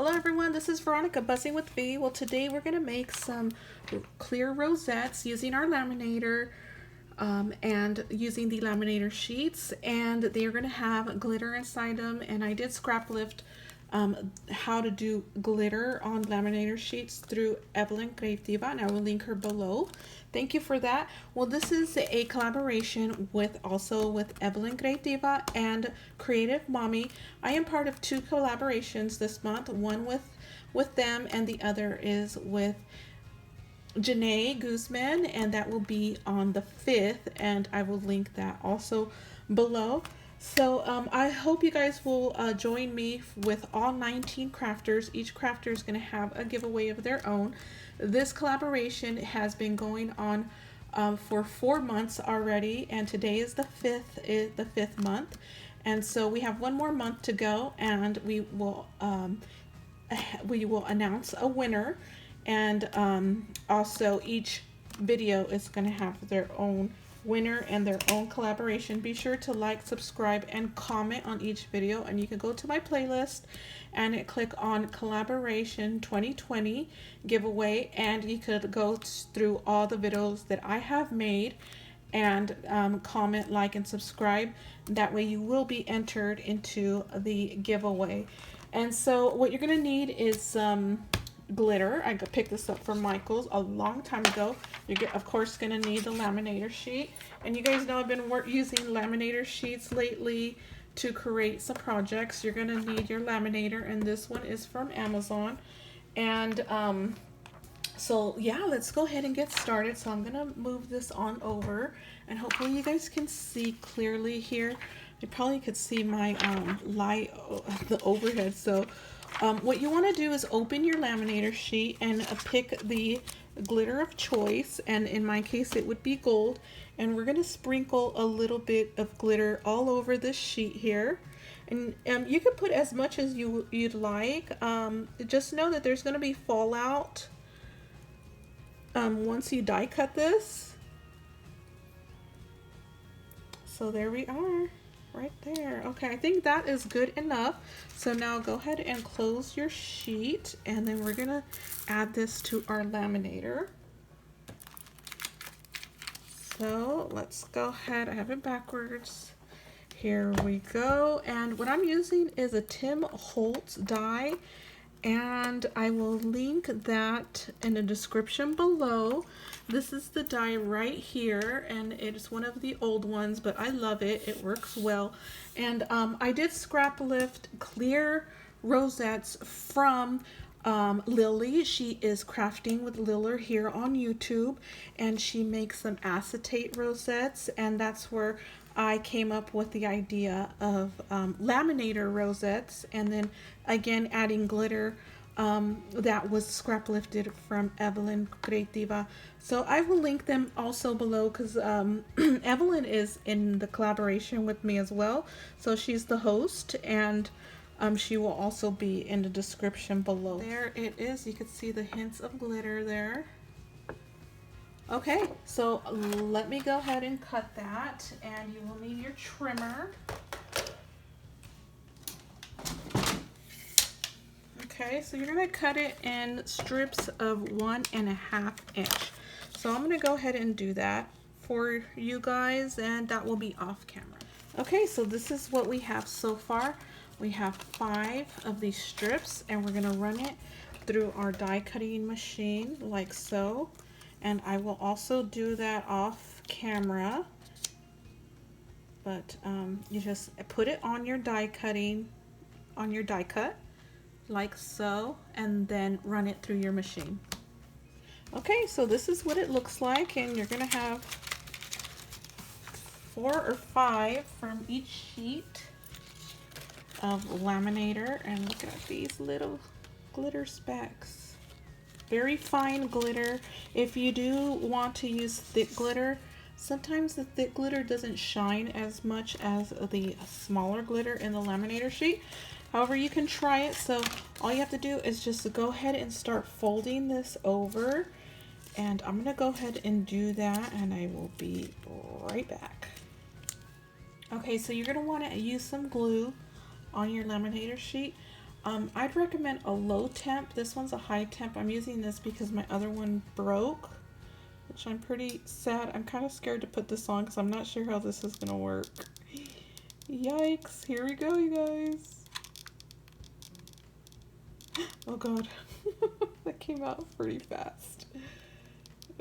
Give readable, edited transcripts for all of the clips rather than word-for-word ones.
Hello everyone, this is Veronica Buzzing with V. Well, today we're going to make some clear rosettes using our laminator and using the laminator sheets, and they're going to have glitter inside them. And I did scrap lift how to do glitter on laminator sheets through EVELYN CREATIVA, and I will link her below. Thank you for that. Well, this is a collaboration with EVELYN CREATIVA and Creative Mommy. I am part of two collaborations this month, one with them and the other is with Guzman, and that will be on the 5th, and I will link that also below. So I hope you guys will join me with all 19 crafters. Each crafter is going to have a giveaway of their own. This collaboration has been going on for 4 months already, and today is the 5th month, and so we have one more month to go, and we will announce a winner, and also each video is going to have their own winner and their own collaboration. Be sure to like, subscribe, and comment on each video, and you can go to my playlist and click on collaboration 2020 giveaway, and you could go through all the videos that I have made and comment, like, and subscribe. That way you will be entered into the giveaway. And so what you're gonna need is some glitter. I picked this up from Michael's a long time ago. You're of course gonna need the laminator sheet, and you guys know I've been using laminator sheets lately to create some projects. You're gonna need your laminator, and this one is from Amazon. And so yeah, let's go ahead and get started. So I'm gonna move this on over, and hopefully you guys can see clearly here. You probably could see my light, the overhead. So what you want to do is open your laminator sheet and pick the glitter of choice, and in my case it would be gold, and we're going to sprinkle a little bit of glitter all over this sheet here. And you can put as much as you'd like. Just know that there's going to be fallout once you die cut this. So there we are. Right there. Okay, I think that is good enough. So now go ahead and close your sheet, and then we're gonna add this to our laminator. So let's go ahead. I have it backwards. Here we go. And what I'm using is a Tim Holtz die, and I will link that in the description below. This is the die right here, and it's one of the old ones, but I love it. It works well. And I did scrap lift clear rosettes from Lily. She is crafting with Liller here on YouTube, and she makes some acetate rosettes, and that's where I came up with the idea of laminator rosettes, and then again adding glitter that was scrap lifted from EVELYN CREATIVA. So I will link them also below, because Evelyn is in the collaboration with me as well. So she's the host, and she will also be in the description below. There it is. You can see the hints of glitter there. Okay, so let me go ahead and cut that, and you will need your trimmer. Okay, so you're gonna cut it in strips of 1.5 inch. So I'm gonna go ahead and do that for you guys, and that will be off camera. Okay, so this is what we have so far. We have 5 of these strips, and we're gonna run it through our die cutting machine like so. And I will also do that off camera, but you just put it on your die cutting, on your die cut, like so, and then run it through your machine. Okay, so this is what it looks like, and you're gonna have 4 or 5 from each sheet of laminator. And look at these little glitter specks. Very fine glitter. If you do want to use thick glitter, sometimes the thick glitter doesn't shine as much as the smaller glitter in the laminator sheet. However, you can try it. So all you have to do is just go ahead and start folding this over, and I'm gonna go ahead and do that, and I will be right back. Okay, so you're gonna want to use some glue on your laminator sheet. I'd recommend a low temp. This one's a high temp. I'm using this because my other one broke, which I'm pretty sad. I'm kind of scared to put this on because I'm not sure how this is gonna work. Yikes, here we go, you guys. Oh god, that came out pretty fast.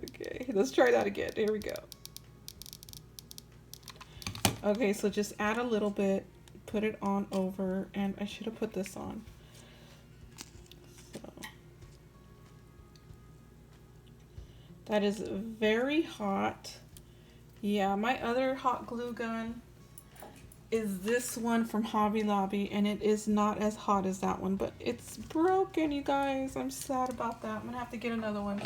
Okay, let's try that again. Here we go. Okay, so just add a little bit, put it on over, and I should have put this on. So that is very hot. Yeah, my other hot glue gun is this one from Hobby Lobby, and it is not as hot as that one, but it's broken, you guys. I'm sad about that. I'm gonna have to get another one.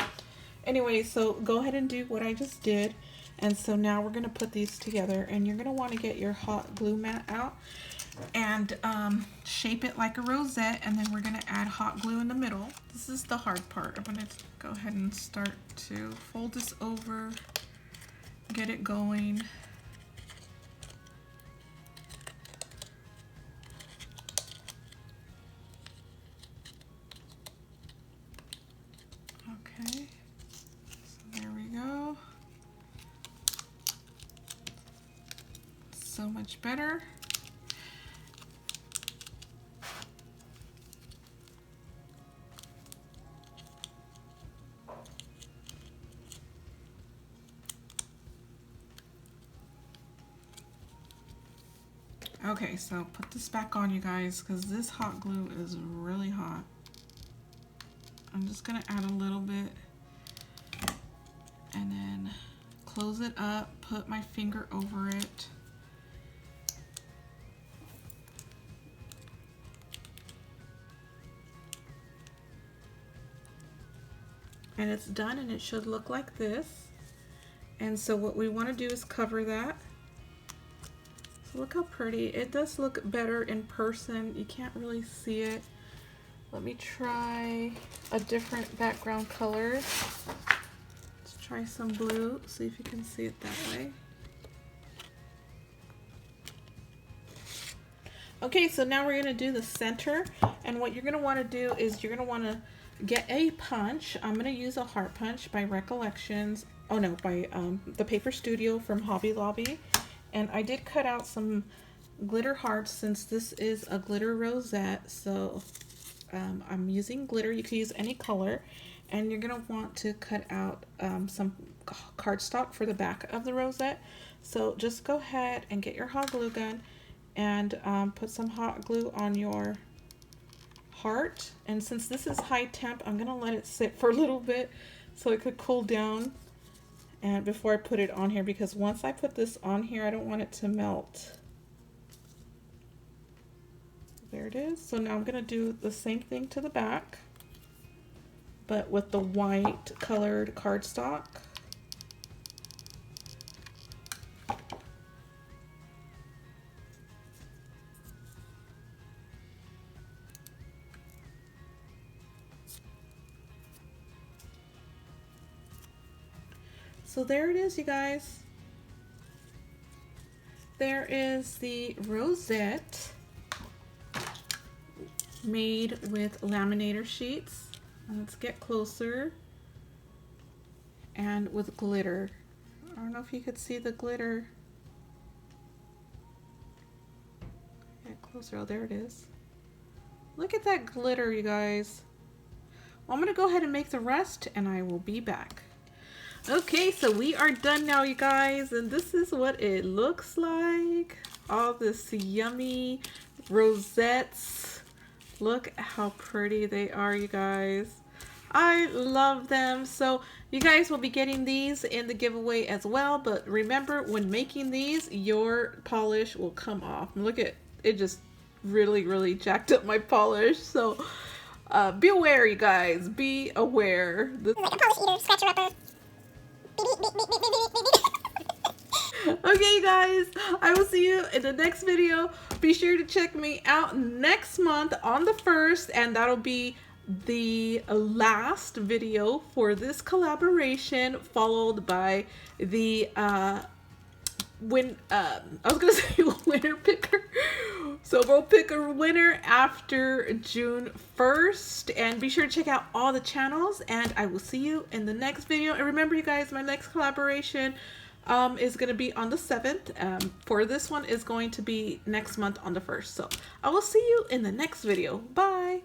Anyway, so go ahead and do what I just did. And so now we're gonna put these together, and you're gonna want to get your hot glue mat out and shape it like a rosette, and then we're gonna add hot glue in the middle. This is the hard part. I'm gonna go ahead and start to fold this over, get it going. Okay, so there we go. So much better. Okay, so put this back on, you guys, because this hot glue is really hot. I'm just gonna add a little bit and then close it up, put my finger over it. And it's done, and it should look like this. And so what we want to do is cover that. So look how pretty. It does look better in person. You can't really see it. Let me try a different background color. Let's try some blue, see if you can see it that way. Okay, so now we're gonna do the center, and what you're gonna wanna do is you're gonna wanna get a punch. I'm gonna use a heart punch by Recollections. Oh no, by the Paper Studio from Hobby Lobby. And I did cut out some glitter hearts since this is a glitter rosette. So I'm using glitter. You can use any color. And you're gonna want to cut out some cardstock for the back of the rosette. So just go ahead and get your hot glue gun and put some hot glue on your heart. And since this is high temp, I'm gonna let it sit for a little bit so it could cool down and before I put it on here, because once I put this on here, I don't want it to melt. There it is. So now I'm gonna do the same thing to the back, but with the white colored cardstock. So there it is, you guys. There is the rosette made with laminator sheets. Let's get closer. And with glitter. I don't know if you could see the glitter. Get closer. Oh, there it is. Look at that glitter, you guys. Well, I'm gonna go ahead and make the rest, and I will be back. Okay, so we are done now, you guys, and this is what it looks like. All this yummy rosettes. Look how pretty they are, you guys. I love them. So you guys will be getting these in the giveaway as well, but remember, when making these, your polish will come off. Look at it, just really jacked up my polish. So be aware, you guys, be aware. This is like a polish eater, scratcher upper. Okay, you guys, I will see you in the next video. Be sure to check me out next month on the 1st, and that'll be the last video for this collaboration, followed by the I was gonna say winner picker. So we'll pick a winner after June 1st, and be sure to check out all the channels, and I will see you in the next video. And remember, you guys, my next collaboration is going to be on the 7th. For this one is going to be next month on the 1st. So I will see you in the next video. Bye.